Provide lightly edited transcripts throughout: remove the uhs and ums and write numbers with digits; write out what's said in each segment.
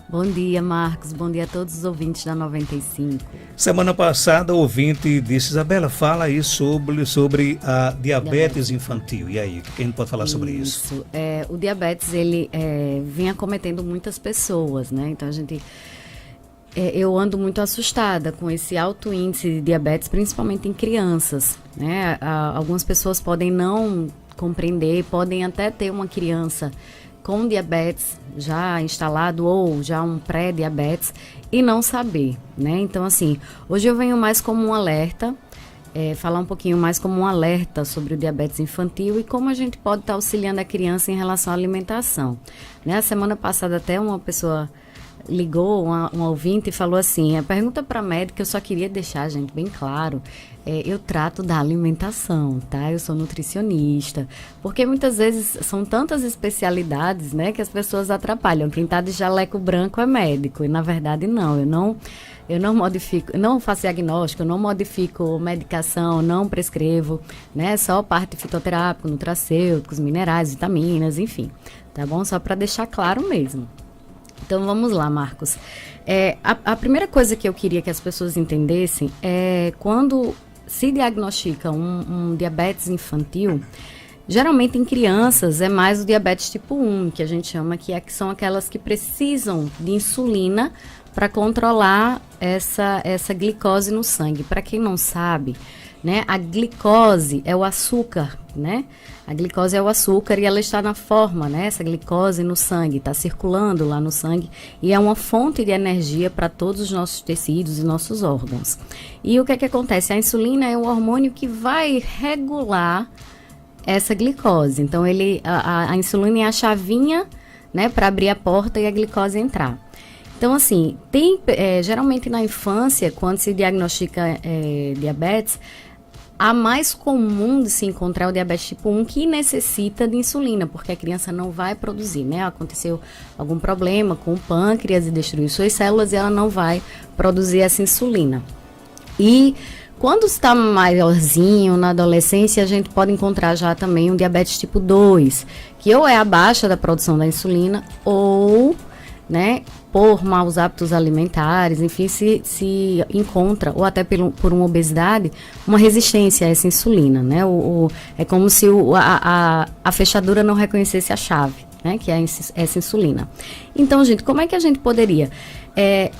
Bom dia, Marcos. Bom dia a todos os ouvintes da 95. Semana passada, o ouvinte disse: Isabela, fala aí sobre a diabetes infantil. E aí, quem pode falar sobre isso? O diabetes, ele vem acometendo muitas pessoas, né? Então, eu ando muito assustada com esse alto índice de diabetes, principalmente em crianças, né? Algumas pessoas podem não compreender, podem até ter uma criança com diabetes já instalado ou já um pré-diabetes e não saber, né? Então, assim, hoje eu venho mais como um alerta, falar um pouquinho mais como um alerta sobre o diabetes infantil e como a gente pode estar auxiliando a criança em relação à alimentação, né? A semana passada até uma pessoa ligou, um ouvinte, e falou assim: a pergunta para a médica, eu só queria deixar, gente, bem claro, eu trato da alimentação, tá? Eu sou nutricionista, porque muitas vezes são tantas especialidades, né, que as pessoas atrapalham. Quem tá de jaleco branco é médico, e na verdade não, eu não modifico, não faço diagnóstico, não modifico medicação, não prescrevo, né, só parte fitoterápica, nutracêuticos, minerais, vitaminas, enfim, tá bom? Só para deixar claro mesmo. Então, vamos lá, Marcos. A primeira coisa que eu queria que as pessoas entendessem é quando se diagnostica um diabetes infantil, geralmente em crianças é mais o diabetes tipo 1, que a gente chama, que são aquelas que precisam de insulina para controlar essa glicose no sangue. Para quem não sabe, né, a glicose é o açúcar, né? A glicose é o açúcar e ela está na forma, né? Essa glicose no sangue, está circulando lá no sangue e é uma fonte de energia para todos os nossos tecidos e nossos órgãos. E o que é que acontece? A insulina é o hormônio que vai regular essa glicose. Então, a insulina é a chavinha, né, para abrir a porta e a glicose entrar. Então, assim, geralmente na infância, quando se diagnostica diabetes, a mais comum de se encontrar é o diabetes tipo 1, que necessita de insulina, porque a criança não vai produzir, né? Aconteceu algum problema com o pâncreas e destruiu suas células e ela não vai produzir essa insulina. E quando está maiorzinho, na adolescência, a gente pode encontrar já também um diabetes tipo 2, que ou é a baixa da produção da insulina ou, né, por maus hábitos alimentares, enfim, se encontra, ou até por uma obesidade, uma resistência a essa insulina, né? É como se a fechadura não reconhecesse a chave, né? Que é essa insulina. Então, gente, como é que a gente poderia?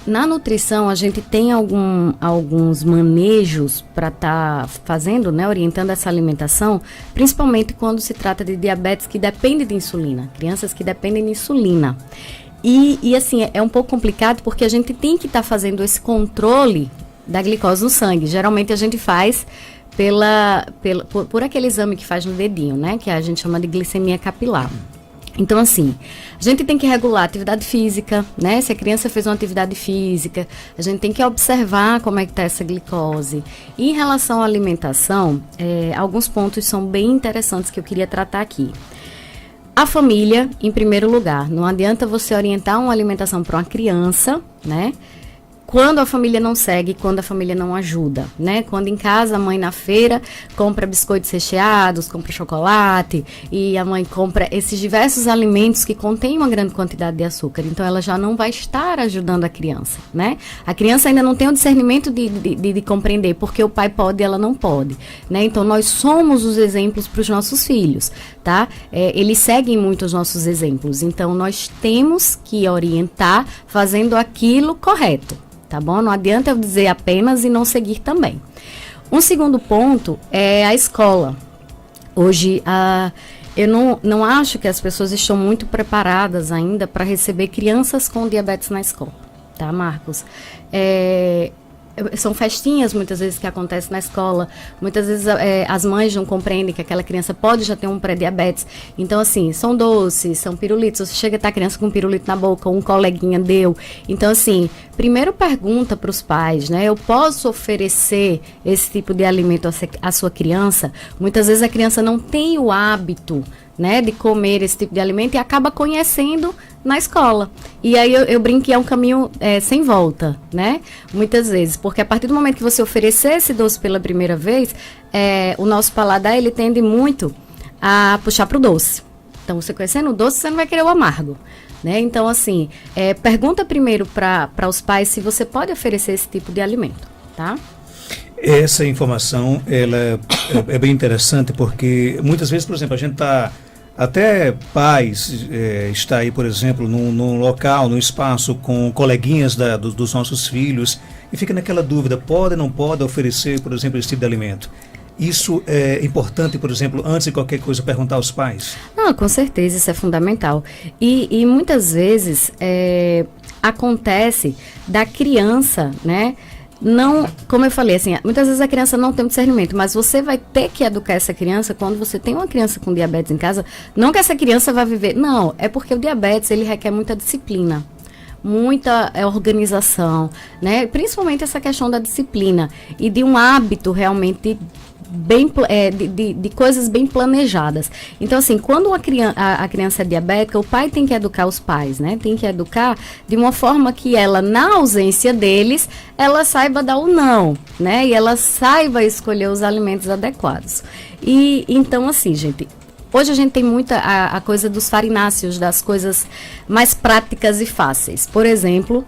Na nutrição, a gente tem alguns manejos para estar fazendo, né? Orientando essa alimentação, principalmente quando se trata de diabetes que depende de insulina, crianças que dependem de insulina. E assim, é um pouco complicado porque a gente tem que estar fazendo esse controle da glicose no sangue. Geralmente a gente faz por aquele exame que faz no dedinho, né? Que a gente chama de glicemia capilar. Então, assim, a gente tem que regular a atividade física, né? Se a criança fez uma atividade física, a gente tem que observar como é que está essa glicose. E em relação à alimentação, alguns pontos são bem interessantes que eu queria tratar aqui. A família, em primeiro lugar. Não adianta você orientar uma alimentação para uma criança, né? Quando a família não segue, quando a família não ajuda, né? Quando em casa a mãe na feira compra biscoitos recheados, compra chocolate e a mãe compra esses diversos alimentos que contêm uma grande quantidade de açúcar. Então ela já não vai estar ajudando a criança, né? A criança ainda não tem o discernimento de compreender porque o pai pode e ela não pode, né? Então nós somos os exemplos para os nossos filhos, tá? Eles seguem muito os nossos exemplos. Então nós temos que orientar fazendo aquilo correto. Tá bom? Não adianta eu dizer apenas e não seguir também. Um segundo ponto é a escola. Hoje, eu não acho que as pessoas estão muito preparadas ainda para receber crianças com diabetes na escola. Tá, Marcos? São festinhas muitas vezes que acontecem na escola, muitas vezes as mães não compreendem que aquela criança pode já ter um pré-diabetes, então assim, são doces, são pirulitos, você chega a estar a criança com um pirulito na boca, um coleguinha deu, então assim, primeiro pergunta para os pais, né, eu posso oferecer esse tipo de alimento à sua criança? Muitas vezes a criança não tem o hábito, né, de comer esse tipo de alimento e acaba conhecendo na escola. E aí eu brinco que é um caminho sem volta, né? Muitas vezes, porque a partir do momento que você oferecer esse doce pela primeira vez, o nosso paladar, ele tende muito a puxar para o doce. Então, você conhecendo o doce, você não vai querer o amargo. né? Então, assim, pergunta primeiro para os pais se você pode oferecer esse tipo de alimento, tá? Essa informação, ela é bem interessante, porque muitas vezes, por exemplo, a gente está, até pais, está aí, por exemplo, num local, num espaço com coleguinhas dos nossos filhos, e fica naquela dúvida, pode ou não pode oferecer, por exemplo, esse tipo de alimento? Isso é importante, por exemplo, antes de qualquer coisa, perguntar aos pais? Não, com certeza, isso é fundamental. E muitas vezes acontece da criança, né? Não, como eu falei, assim, muitas vezes a criança não tem um discernimento, mas você vai ter que educar essa criança quando você tem uma criança com diabetes em casa. Não que essa criança vai viver, não, é porque o diabetes, ele requer muita disciplina, muita organização, né? Principalmente essa questão da disciplina e de um hábito realmente bem, de coisas bem planejadas. Então, assim, quando a criança é diabética, o pai tem que educar os pais, né? Tem que educar de uma forma que ela, na ausência deles, ela saiba dar o não, né? E ela saiba escolher os alimentos adequados. E, então, assim, gente, hoje a gente tem muita a coisa dos farináceos, das coisas mais práticas e fáceis. Por exemplo,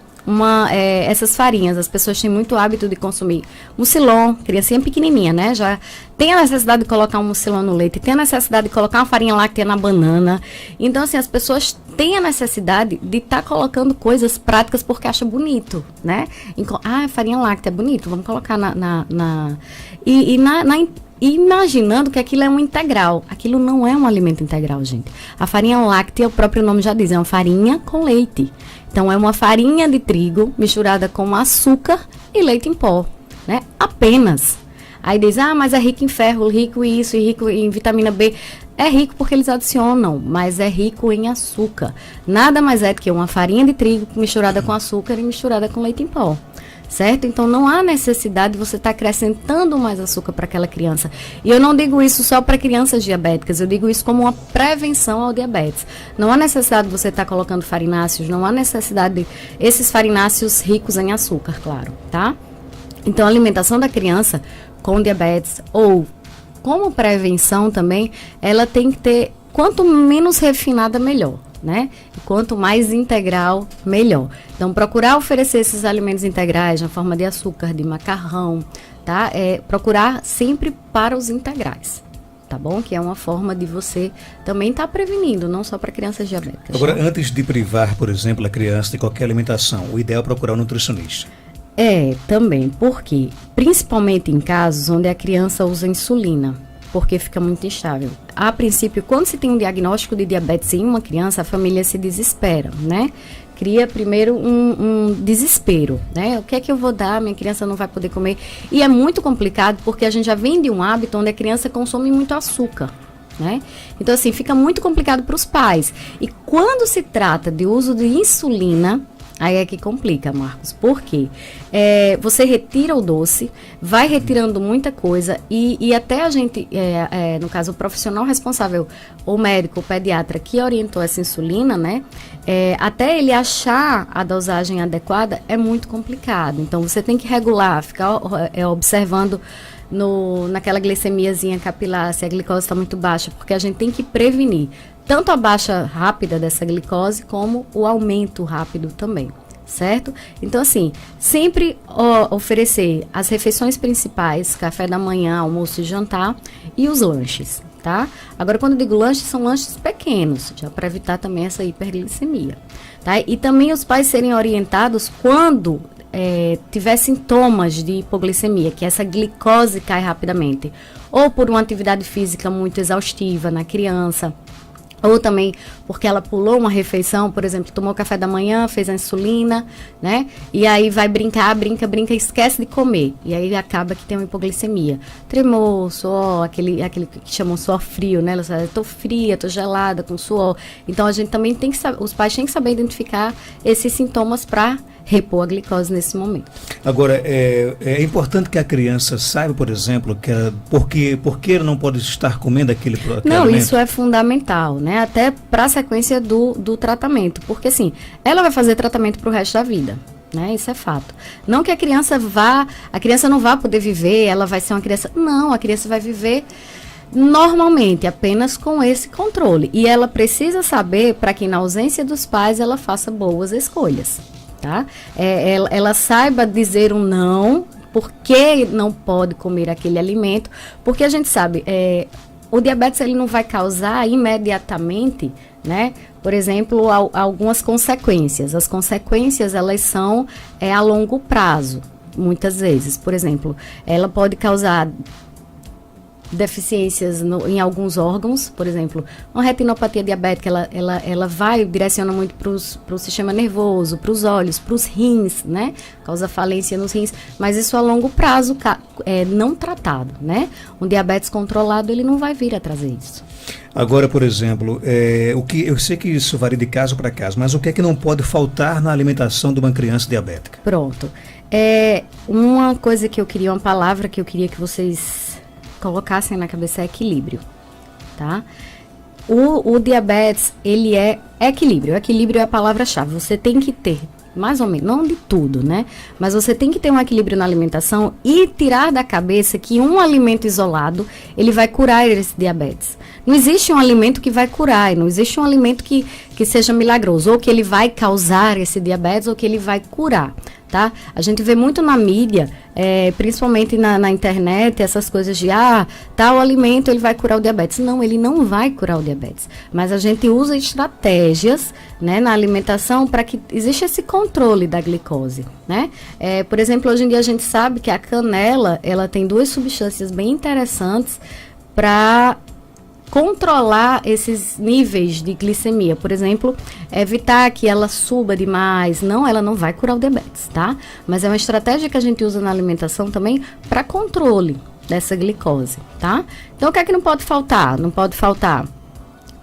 essas farinhas, as pessoas têm muito hábito de consumir mucilon, criancinha pequenininha, né? Já tem a necessidade de colocar um mucilon no leite, tem a necessidade de colocar uma farinha láctea na banana. Então, assim, as pessoas têm a necessidade de estar colocando coisas práticas porque acha bonito, né? Farinha láctea é bonito, vamos colocar imaginando que aquilo é um integral. Aquilo não é um alimento integral, gente. A farinha láctea, o próprio nome já diz, é uma farinha com leite. Então, é uma farinha de trigo misturada com açúcar e leite em pó, né? Apenas. Aí diz, mas é rico em ferro, rico em isso, e rico em vitamina B. É rico porque eles adicionam, mas é rico em açúcar. Nada mais é do que uma farinha de trigo misturada com açúcar e misturada com leite em pó. Certo? Então, não há necessidade de você estar acrescentando mais açúcar para aquela criança. E eu não digo isso só para crianças diabéticas, eu digo isso como uma prevenção ao diabetes. Não há necessidade de você estar colocando farináceos, não há necessidade de esses farináceos ricos em açúcar, claro, tá? Então, a alimentação da criança com diabetes ou como prevenção também, ela tem que ter, quanto menos refinada, melhor. Né? E quanto mais integral, melhor. Então, procurar oferecer esses alimentos integrais na forma de açúcar, de macarrão, tá? Procurar sempre para os integrais, tá bom? Que é uma forma de você também estar prevenindo, não só para crianças diabéticas. Agora, antes de privar, por exemplo, a criança de qualquer alimentação, o ideal é procurar um nutricionista. Também, porque principalmente em casos onde a criança usa insulina, porque fica muito instável. A princípio, quando se tem um diagnóstico de diabetes em uma criança, a família se desespera, né? Cria primeiro um desespero, né? O que é que eu vou dar? Minha criança não vai poder comer. E é muito complicado porque a gente já vem de um hábito onde a criança consome muito açúcar, né? Então, assim, fica muito complicado para os pais. E quando se trata de uso de insulina, aí é que complica, Marcos. Por quê? Você retira o doce, vai retirando muita coisa e até a gente, no caso, o profissional responsável, o médico, o pediatra que orientou essa insulina, né? Até ele achar a dosagem adequada é muito complicado. Então, você tem que regular, ficar observando naquela glicemiazinha capilar, se a glicose está muito baixa, porque a gente tem que prevenir tanto a baixa rápida dessa glicose, como o aumento rápido também, certo? Então, assim, sempre oferecer as refeições principais, café da manhã, almoço e jantar, e os lanches, tá? Agora, quando eu digo lanches, são lanches pequenos, já para evitar também essa hiperglicemia, tá? E também os pais serem orientados quando tiver sintomas de hipoglicemia, que essa glicose cai rapidamente, ou por uma atividade física muito exaustiva na criança, ou também porque ela pulou uma refeição, por exemplo, tomou café da manhã, fez a insulina, né? E aí vai brinca e esquece de comer. E aí acaba que tem uma hipoglicemia. Tremor, suor, aquele que chamam suor frio, né? Ela fala, tô fria, tô gelada, com suor. Então a gente também tem que saber, os pais têm que saber identificar esses sintomas para repor a glicose nesse momento. Agora, é importante que a criança saiba, por exemplo, por que ela não pode estar comendo aquele Não, alimento? Isso é fundamental, né? Até para a sequência do tratamento. Porque, assim, ela vai fazer tratamento para o resto da vida, né? Isso é fato. Não que a criança não vá poder viver, ela vai ser uma criança... Não, a criança vai viver Normalmente, apenas com esse controle. E ela precisa saber para que na ausência dos pais ela faça boas escolhas, tá? Ela saiba dizer um não, por que não pode comer aquele alimento, porque a gente sabe, o diabetes ele não vai causar imediatamente, né? Por exemplo, algumas consequências. As consequências, elas são a longo prazo, muitas vezes. Por exemplo, ela pode causar deficiências em alguns órgãos, por exemplo, uma retinopatia diabética, ela direciona muito para o sistema nervoso, para os olhos, para os rins, né? Causa falência nos rins, mas isso a longo prazo não tratado, né? Um diabetes controlado, ele não vai vir a trazer isso. Agora, por exemplo, eu sei que isso varia de caso para caso, mas o que é que não pode faltar na alimentação de uma criança diabética? Pronto. Uma coisa que eu queria, uma palavra que eu queria que vocês colocassem na cabeça é equilíbrio, tá? O diabetes, ele é equilíbrio. Equilíbrio é a palavra-chave. Você tem que ter, mais ou menos, não de tudo, né? Mas você tem que ter um equilíbrio na alimentação e tirar da cabeça que um alimento isolado, ele vai curar esse diabetes. Não existe um alimento que vai curar, não existe um alimento que seja milagroso, ou que ele vai causar esse diabetes, ou que ele vai curar, tá? A gente vê muito na mídia, principalmente na internet, essas coisas de, tal alimento ele vai curar o diabetes. Não, ele não vai curar o diabetes. Mas a gente usa estratégias, né, na alimentação para que exista esse controle da glicose, né? Por exemplo, hoje em dia a gente sabe que a canela, ela tem 2 substâncias bem interessantes para controlar esses níveis de glicemia. Por exemplo, evitar que ela suba demais. Não, ela não vai curar o diabetes, tá? Mas é uma estratégia que a gente usa na alimentação também para controle dessa glicose, tá? Então, o que é que não pode faltar? Não pode faltar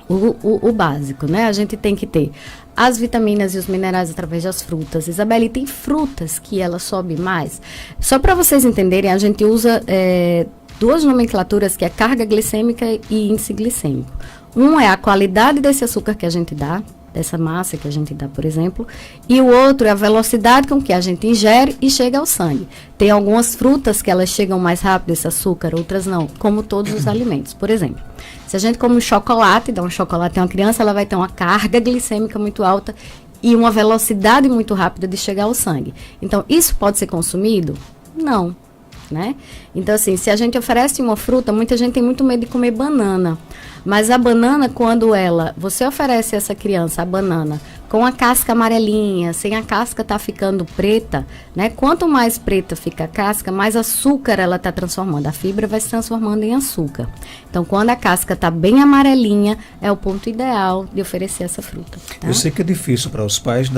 o básico, né? A gente tem que ter as vitaminas e os minerais através das frutas. Isabelle, tem frutas que ela sobe mais? Só para vocês entenderem, a gente usa 2 nomenclaturas, que é carga glicêmica e índice glicêmico. Um é a qualidade desse açúcar que a gente dá, dessa massa que a gente dá, por exemplo, e o outro é a velocidade com que a gente ingere e chega ao sangue. Tem algumas frutas que elas chegam mais rápido, esse açúcar, outras não, como todos os alimentos. Por exemplo, se a gente come um chocolate, dá um chocolate a uma criança, ela vai ter uma carga glicêmica muito alta e uma velocidade muito rápida de chegar ao sangue. Então, isso pode ser consumido? Não. Né? Então, assim, se a gente oferece uma fruta, muita gente tem muito medo de comer banana. Mas a banana, quando você oferece a essa criança a banana com a casca amarelinha, sem a casca tá ficando preta, né? Quanto mais preta fica a casca, mais açúcar ela tá transformando. A fibra vai se transformando em açúcar. Então, quando a casca tá bem amarelinha, é o ponto ideal de oferecer essa fruta. Tá? Eu sei que é difícil para os pais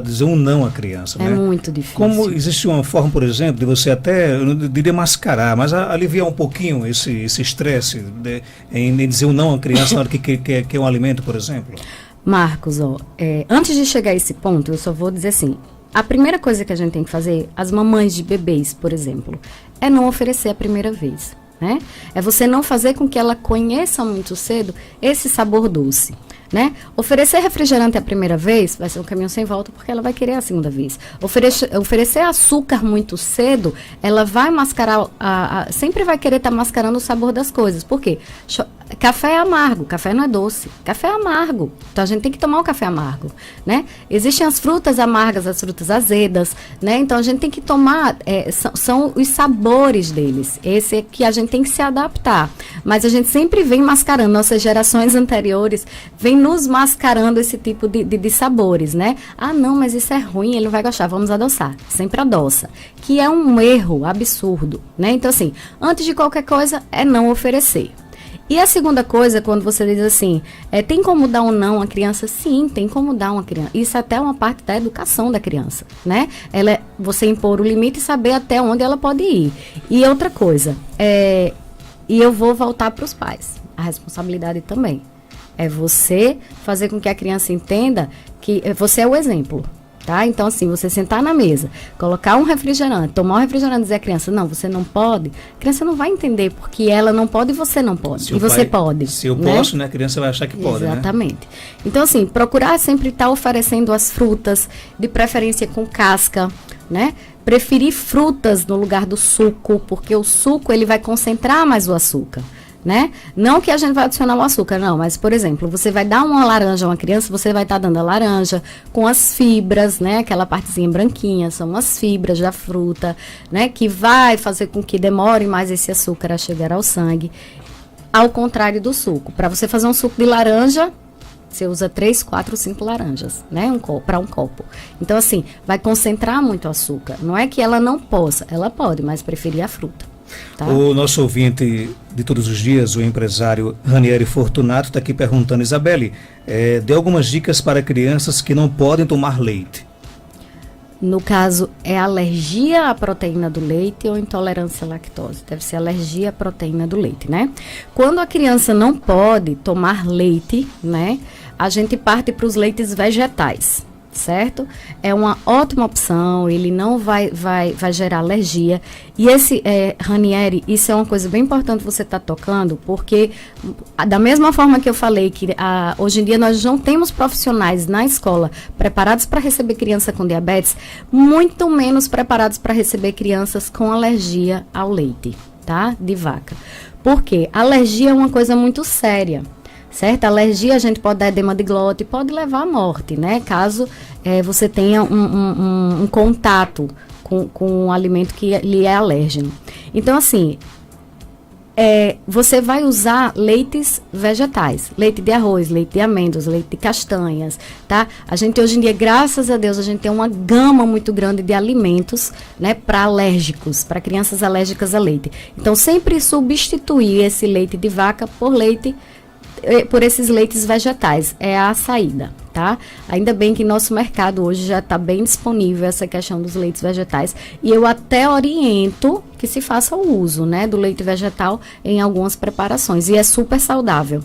dizer um não à criança, né? É muito difícil. Como existe uma forma, por exemplo, de você até, eu não diria mascarar, mas aliviar um pouquinho esse estresse em dizer um não à criança na hora que quer um alimento, por exemplo? Marcos, antes de chegar a esse ponto, eu só vou dizer assim, a primeira coisa que a gente tem que fazer, as mamães de bebês, por exemplo, é não oferecer a primeira vez, né? É você não fazer com que ela conheça muito cedo esse sabor doce, né? Oferecer refrigerante a primeira vez vai ser um caminho sem volta, porque ela vai querer a segunda vez. Oferecer açúcar muito cedo, ela vai mascarar, sempre vai querer estar mascarando o sabor das coisas. Por quê? Café é amargo, café não é doce, café é amargo, então a gente tem que tomar o café amargo, né? Existem as frutas amargas, as frutas azedas, né? Então a gente tem que tomar, são os sabores deles, esse é que a gente tem que se adaptar, mas a gente sempre vem mascarando, nossas gerações anteriores vem nos mascarando esse tipo de sabores, né? Não, mas isso é ruim, ele não vai gostar, vamos adoçar, sempre adoça, que é um erro absurdo, né? Então assim, antes de qualquer coisa é não oferecer. E a segunda coisa, quando você diz assim, tem como dar um não à criança? Sim, tem como dar uma criança. Isso até é uma parte da educação da criança, né? Você impor o limite e saber até onde ela pode ir. E outra coisa, e eu vou voltar para os pais, a responsabilidade também. É você fazer com que a criança entenda que você é o exemplo. Tá? Então, assim, você sentar na mesa, colocar um refrigerante, tomar um refrigerante e dizer à criança, não, você não pode, a criança não vai entender, porque ela não pode e você não pode. E você pode. Se eu posso, né? A criança vai achar que pode, Exatamente. Né? Então, assim, procurar sempre estar oferecendo as frutas, de preferência com casca, né? Preferir frutas no lugar do suco, porque o suco, ele vai concentrar mais o açúcar. né? Não que a gente vai adicionar o açúcar, não, mas, por exemplo, você vai dar uma laranja a uma criança, você vai estar dando a laranja com as fibras, né? Aquela partezinha branquinha, são as fibras da fruta, né? Que vai fazer com que demore mais esse açúcar a chegar ao sangue, ao contrário do suco. Para você fazer um suco de laranja, você usa 3, 4, 5 laranjas, né? Para um copo. Então, assim, vai concentrar muito açúcar. Não é que ela não possa, ela pode, mas preferir a fruta. Tá? O nosso ouvinte de todos os dias, o empresário Ranieri Fortunato, está aqui perguntando, Isabelle, dê algumas dicas para crianças que não podem tomar leite. No caso, é alergia à proteína do leite ou intolerância à lactose? Deve ser alergia à proteína do leite, né? Quando a criança não pode tomar leite, né? A gente parte para os leites vegetais, certo? É uma ótima opção, ele não vai gerar alergia. E esse, Ranieri, isso é uma coisa bem importante você estar tocando, porque da mesma forma que eu falei que hoje em dia nós não temos profissionais na escola preparados para receber criança com diabetes, muito menos preparados para receber crianças com alergia ao leite, tá? De vaca. Por quê? Alergia é uma coisa muito séria. Certo? A alergia, a gente pode dar edema de glote, pode levar à morte, né? Caso você tenha um contato com um alimento que lhe é alérgeno. Então, assim, você vai usar leites vegetais, leite de arroz, leite de amêndoas, leite de castanhas, tá? A gente hoje em dia, graças a Deus, a gente tem uma gama muito grande de alimentos, né, para alérgicos, para crianças alérgicas a leite. Então, sempre substituir esse leite de vaca por esses leites vegetais, é a saída, tá? Ainda bem que nosso mercado hoje já está bem disponível essa questão dos leites vegetais, e eu até oriento que se faça o uso, né, do leite vegetal em algumas preparações, e é super saudável.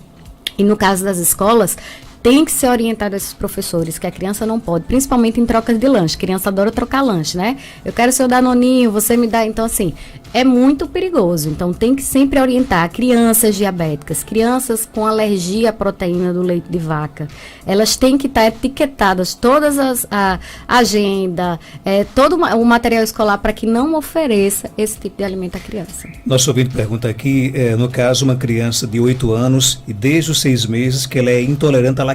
E no caso das escolas, tem que ser orientado a esses professores, que a criança não pode, principalmente em trocas de lanche. A criança adora trocar lanche, né? Eu quero seu danoninho, você me dá. Então, assim, é muito perigoso. Então, tem que sempre orientar crianças diabéticas, crianças com alergia à proteína do leite de vaca. Elas têm que estar etiquetadas, todas a agenda, todo o material escolar, para que não ofereça esse tipo de alimento à criança. Nosso ouvinte pergunta aqui, no caso, uma criança de 8 anos e desde os 6 meses que ela é intolerante à lactose.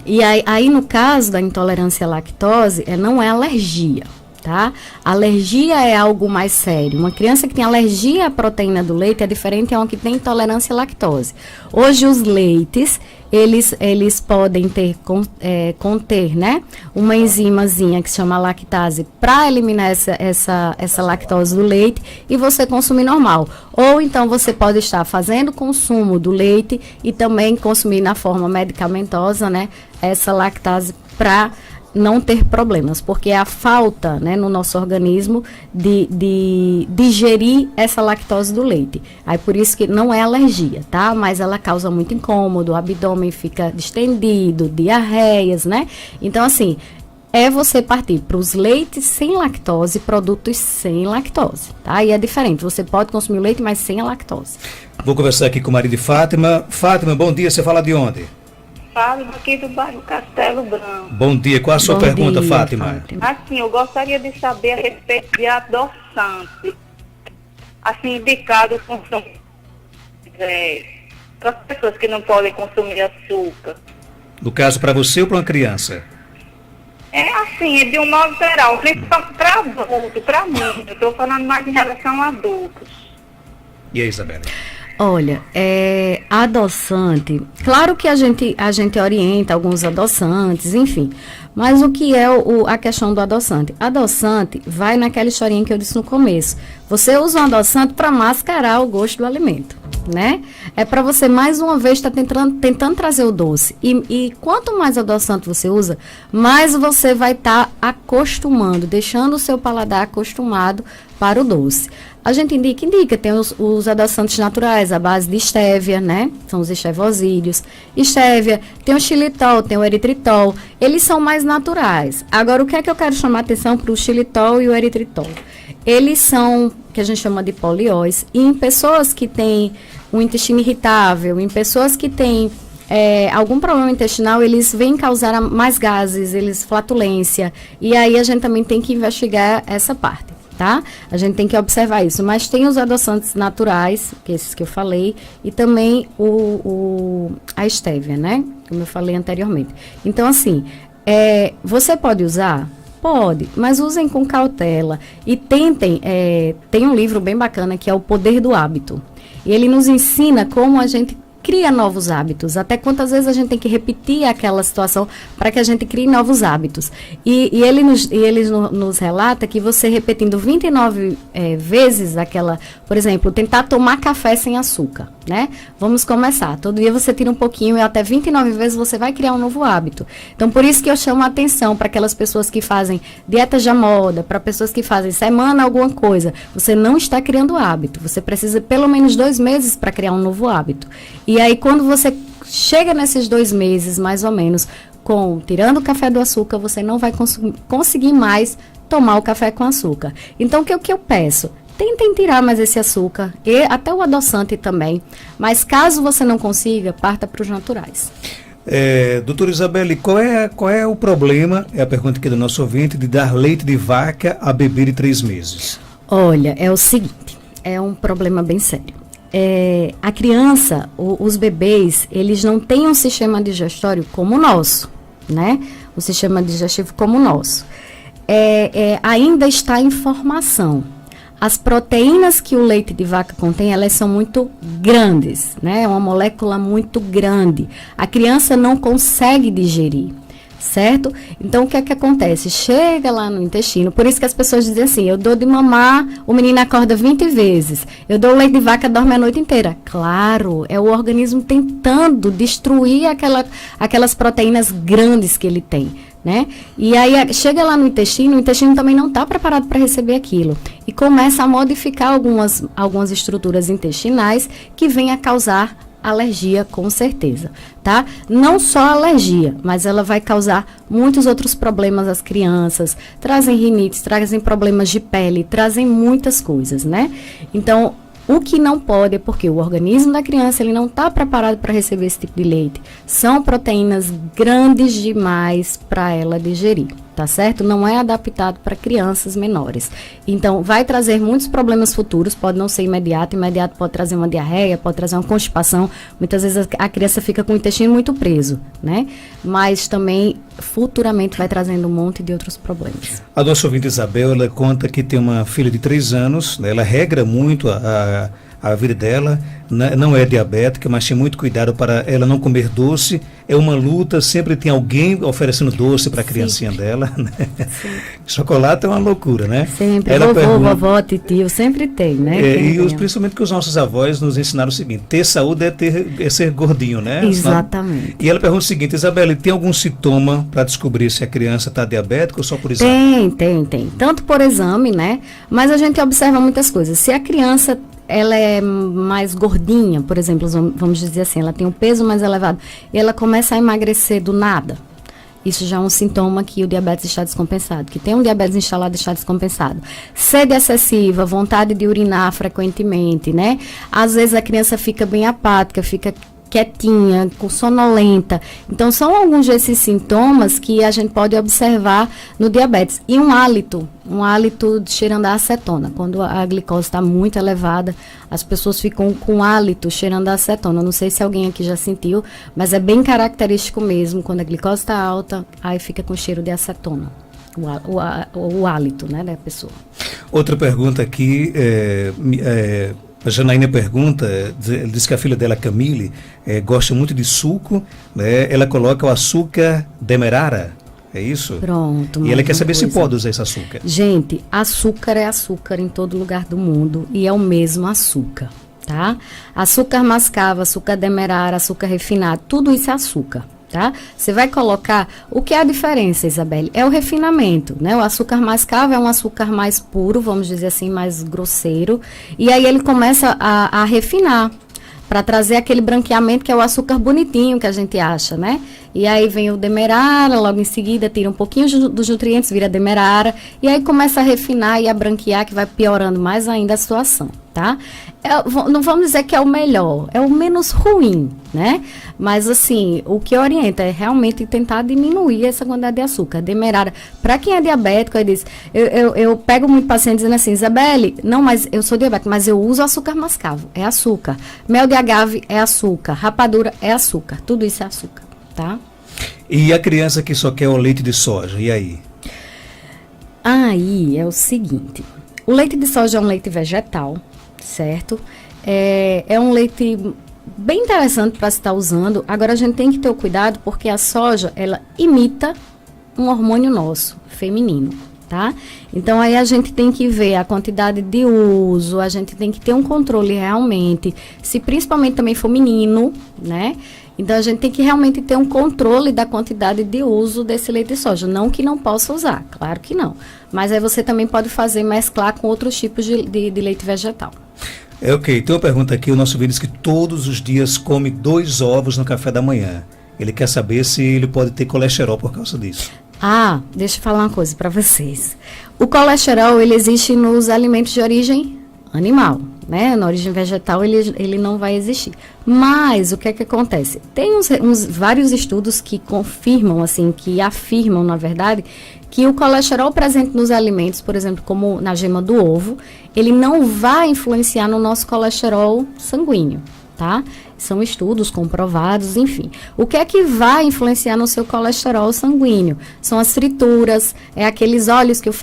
E aí, no caso da intolerância à lactose, não é alergia, tá? Alergia é algo mais sério. Uma criança que tem alergia à proteína do leite é diferente de uma que tem intolerância à lactose. Hoje, os leites, eles podem conter, né, uma enzimazinha que se chama lactase para eliminar essa lactose do leite e você consumir normal. Ou então você pode estar fazendo consumo do leite e também consumir na forma medicamentosa, né, essa lactase para não ter problemas, porque é a falta, né, no nosso organismo de digerir essa lactose do leite. Aí por isso que não é alergia, tá? Mas ela causa muito incômodo, o abdômen fica distendido, diarreias, né? Então, assim, você partir para os leites sem lactose, produtos sem lactose, tá? E é diferente, você pode consumir o leite, mas sem a lactose. Vou conversar aqui com o marido de Fátima. Fátima, bom dia, você fala de onde? Falo aqui do bairro Castelo Branco. Bom dia, qual a sua pergunta, Fátima? Assim, eu gostaria de saber a respeito de adoçante. Assim, indicado para as pessoas que não podem consumir açúcar. No caso, para você ou para uma criança? É assim, de um modo geral, principalmente para adulto, para mim. Eu estou falando mais em relação a adultos. E aí, Isabela? Olha, adoçante, claro que a gente orienta alguns adoçantes, enfim, mas o que é a questão do adoçante? Adoçante vai naquela historinha que eu disse no começo. Você usa um adoçante para mascarar o gosto do alimento, né? É para você, mais uma vez, estar tentando trazer o doce. E quanto mais adoçante você usa, mais você vai estar acostumando, deixando o seu paladar acostumado para o doce. A gente indica, tem os adoçantes naturais, à base de estévia, né? São os estevosídeos. Estévia, tem o xilitol, tem o eritritol. Eles são mais naturais. Agora, o que é que eu quero chamar a atenção para o xilitol e o eritritol? Eles são, que a gente chama de polióis, e em pessoas que têm um intestino irritável, em pessoas que têm algum problema intestinal, eles vêm causar mais gases, flatulência. E aí a gente também tem que investigar essa parte. tá? A gente tem que observar isso. Mas tem os adoçantes naturais, que esses que eu falei, e também a estévia, né? Como eu falei anteriormente. Então, assim, você pode usar? Pode, mas usem com cautela. E tentem, tem um livro bem bacana que é O Poder do Hábito. E ele nos ensina como a gente cria novos hábitos, até quantas vezes a gente tem que repetir aquela situação para que a gente crie novos hábitos. E ele nos relata que você repetindo 29 vezes aquela, por exemplo, tentar tomar café sem açúcar, né? Vamos começar. Todo dia você tira um pouquinho e até 29 vezes você vai criar um novo hábito. Então, por isso que eu chamo a atenção para aquelas pessoas que fazem dieta já moda, para pessoas que fazem semana alguma coisa. Você não está criando hábito. Você precisa pelo menos 2 meses para criar um novo hábito. E aí, quando você chega nesses 2 meses, mais ou menos, tirando o café do açúcar, você não vai conseguir mais tomar o café com açúcar. Então, o que eu peço? Tentem tirar mais esse açúcar, e até o adoçante também. Mas, caso você não consiga, parta para os naturais. Doutora Isabelle, qual é o problema, é a pergunta aqui do nosso ouvinte, de dar leite de vaca a bebê de 3 meses? Olha, é o seguinte, é um problema bem sério. A criança, os bebês, eles não têm um sistema digestório como o nosso, né? O sistema digestivo como o nosso. Ainda está em formação. As proteínas que o leite de vaca contém, elas são muito grandes, né? É uma molécula muito grande. A criança não consegue digerir, certo? Então, o que é que acontece? Chega lá no intestino, por isso que as pessoas dizem assim, eu dou de mamar, o menino acorda 20 vezes, eu dou leite de vaca, dorme a noite inteira. Claro, é o organismo tentando destruir aquelas proteínas grandes que ele tem, né? E aí chega lá no intestino, o intestino também não está preparado para receber aquilo. E começa a modificar algumas estruturas intestinais que vêm a causar alergia, com certeza, tá? Não só alergia, mas ela vai causar muitos outros problemas às crianças, trazem rinites, trazem problemas de pele, trazem muitas coisas, né? Então, o que não pode é porque o organismo da criança ele não está preparado para receber esse tipo de leite. São proteínas grandes demais para ela digerir, tá certo? Não é adaptado para crianças menores. Então, vai trazer muitos problemas futuros, pode não ser imediato pode trazer uma diarreia, pode trazer uma constipação. Muitas vezes a criança fica com o intestino muito preso, né? Mas também, futuramente, vai trazendo um monte de outros problemas. A nossa ouvinte Isabel, ela conta que tem uma filha de 3 anos, né? Ela regra muito a vida dela, não é diabética, mas tem muito cuidado para ela não comer doce. É uma luta, sempre tem alguém oferecendo doce para a criancinha dela, né? Chocolate é uma loucura, né? Sempre, ela vovó, titio, sempre tem, né? Principalmente que os nossos avós nos ensinaram o seguinte, ter saúde é ser gordinho, né? Exatamente. E ela pergunta o seguinte, Isabelle, tem algum sintoma para descobrir se a criança está diabética ou só por exame? Tem. Tanto por exame, né? Mas a gente observa muitas coisas. Se a criança ela é mais gordinha, por exemplo, vamos dizer assim, ela tem um peso mais elevado e ela começa a emagrecer do nada. Isso já é um sintoma que o diabetes está descompensado, que tem um diabetes instalado está descompensado. Sede excessiva, vontade de urinar frequentemente, né? Às vezes a criança fica bem apática, fica quietinha, sonolenta. Então, são alguns desses sintomas que a gente pode observar no diabetes. E um hálito cheirando a acetona. Quando a glicose está muito elevada, as pessoas ficam com hálito cheirando a acetona. Não sei se alguém aqui já sentiu, mas é bem característico mesmo. Quando a glicose está alta, aí fica com cheiro de acetona. O hálito, né, da pessoa. Outra pergunta aqui, a Janaína pergunta, diz que a filha dela, Camille, gosta muito de suco, né? Ela coloca o açúcar demerara, é isso? Pronto. E ela quer saber se pode usar esse açúcar. Gente, açúcar é açúcar em todo lugar do mundo e é o mesmo açúcar, tá? Açúcar mascavo, açúcar demerara, açúcar refinado, tudo isso é açúcar. Tá? Você vai colocar, o que é a diferença, Isabelle? É o refinamento, né? O açúcar mascavo é um açúcar mais puro, vamos dizer assim, mais grosseiro, e aí ele começa a refinar, para trazer aquele branqueamento que é o açúcar bonitinho que a gente acha, né? E aí vem o demerara, logo em seguida tira um pouquinho dos nutrientes, vira demerara, e aí começa a refinar e a branquear, que vai piorando mais ainda a situação. tá? Não vamos dizer que é o melhor, é o menos ruim, né? Mas, assim, o que orienta é realmente tentar diminuir essa quantidade de açúcar. Demerara, para quem é diabético, aí diz, eu pego muito paciente dizendo assim, Isabelle, não, mas eu sou diabético, mas eu uso açúcar mascavo, é açúcar. Mel de agave é açúcar, rapadura é açúcar, tudo isso é açúcar, tá? E a criança que só quer o leite de soja, e aí? Aí é o seguinte, o leite de soja é um leite vegetal, certo? É um leite bem interessante para se estar usando. Agora a gente tem que ter o cuidado porque a soja, ela imita um hormônio nosso, feminino, tá? Então aí a gente tem que ver a quantidade de uso, a gente tem que ter um controle realmente, se principalmente também for menino, né? Então a gente tem que realmente ter um controle da quantidade de uso desse leite de soja. Não que não possa usar, claro que não. Mas aí você também pode mesclar com outros tipos de leite vegetal. Ok, tem uma pergunta aqui, o nosso vídeo diz que todos os dias come 2 ovos no café da manhã. Ele quer saber se ele pode ter colesterol por causa disso. Ah, deixa eu falar uma coisa para vocês. O colesterol, ele existe nos alimentos de origem animal, né? Na origem vegetal, ele não vai existir. Mas, o que é que acontece? Tem vários estudos que confirmam, assim, que afirmam, na verdade, que o colesterol presente nos alimentos, por exemplo, como na gema do ovo, ele não vai influenciar no nosso colesterol sanguíneo, tá? São estudos comprovados, enfim. O que é que vai influenciar no seu colesterol sanguíneo? São as frituras, aqueles óleos que eu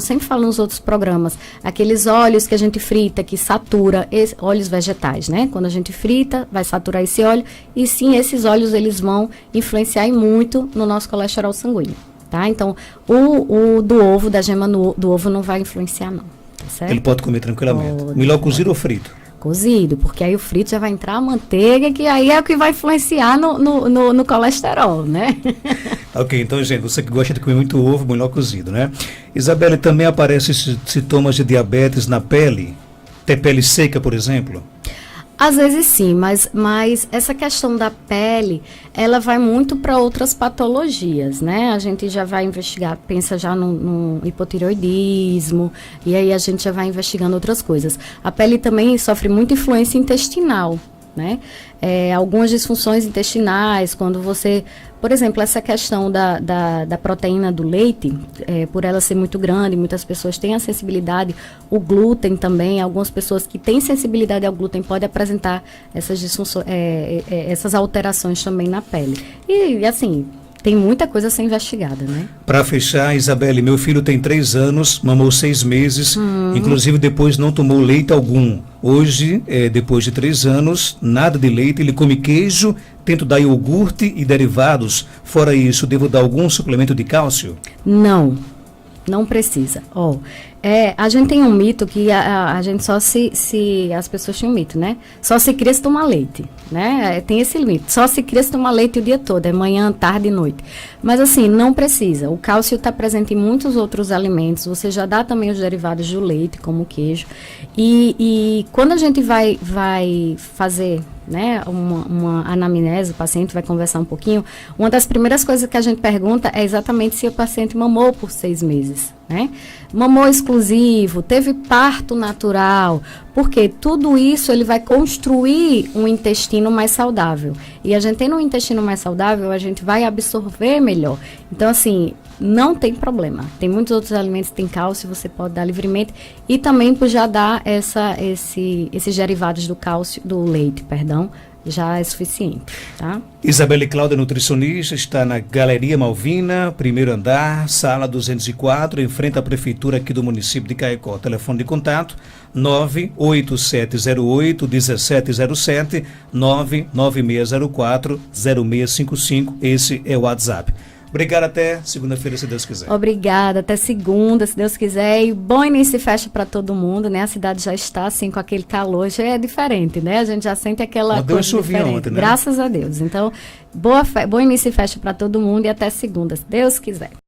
sempre falo nos outros programas, aqueles óleos que a gente frita, que satura, óleos vegetais, né? Quando a gente frita, vai saturar esse óleo, e sim, esses óleos, eles vão influenciar muito no nosso colesterol sanguíneo, tá? Então, o do ovo, da gema do ovo, não vai influenciar, não, tá certo? Ele pode comer tranquilamente. Melhor cozido ou frito? Cozido, porque aí o frito já vai entrar a manteiga, que aí é o que vai influenciar no colesterol, né? Ok, então, gente, você que gosta de comer muito ovo, melhor cozido, né? Isabelle, também aparecem sintomas de diabetes na pele? Ter pele seca, por exemplo? Às vezes sim, mas essa questão da pele, ela vai muito para outras patologias, né? A gente já vai investigar, pensa já no hipotireoidismo, e aí a gente já vai investigando outras coisas. A pele também sofre muita influência intestinal, né? Algumas disfunções intestinais, quando você... Por exemplo, essa questão da proteína do leite, por ela ser muito grande, muitas pessoas têm a sensibilidade, o glúten também, algumas pessoas que têm sensibilidade ao glúten podem apresentar essas disfunções, essas alterações também na pele. E assim, tem muita coisa a ser investigada, né? Para fechar, Isabelle, meu filho tem 3 anos, mamou 6 meses, inclusive depois não tomou leite algum. Hoje, depois de 3 anos, nada de leite, ele come queijo, tento dar iogurte e derivados. Fora isso, devo dar algum suplemento de cálcio? Não precisa. A gente tem um mito que a gente só as pessoas têm um mito, né? Só se cria se tomar leite, né? Tem esse mito. Só se cria se tomar leite o dia todo, é manhã, tarde e noite. Mas assim, não precisa. O cálcio está presente em muitos outros alimentos. Você já dá também os derivados do leite, como o queijo. E quando a gente vai fazer, né, uma anamnese, o paciente vai conversar um pouquinho, uma das primeiras coisas que a gente pergunta é exatamente se o paciente mamou por 6 meses, né? Mamou exclusivo, teve parto natural, porque tudo isso ele vai construir um intestino mais saudável. E a gente tendo um intestino mais saudável, a gente vai absorver melhor. Então, assim, não tem problema. Tem muitos outros alimentos que tem cálcio, você pode dar livremente. E também por já dar esses derivados do cálcio, do leite, perdão, já é suficiente, tá? Isabelle Cláudia, nutricionista, está na Galeria Malvina, primeiro andar, sala 204, em frente à prefeitura aqui do município de Caicó. Telefone de contato 98708-1707, 99604-0655, esse é o WhatsApp. Obrigado, até segunda-feira, se Deus quiser. Obrigada, até segunda, se Deus quiser. E bom início e festa para todo mundo, né? A cidade já está, assim, com aquele calor, já é diferente, né? A gente já sente aquela coisa diferente. Ontem, né? Graças a Deus. Então, bom início e festa para todo mundo e até segunda, se Deus quiser.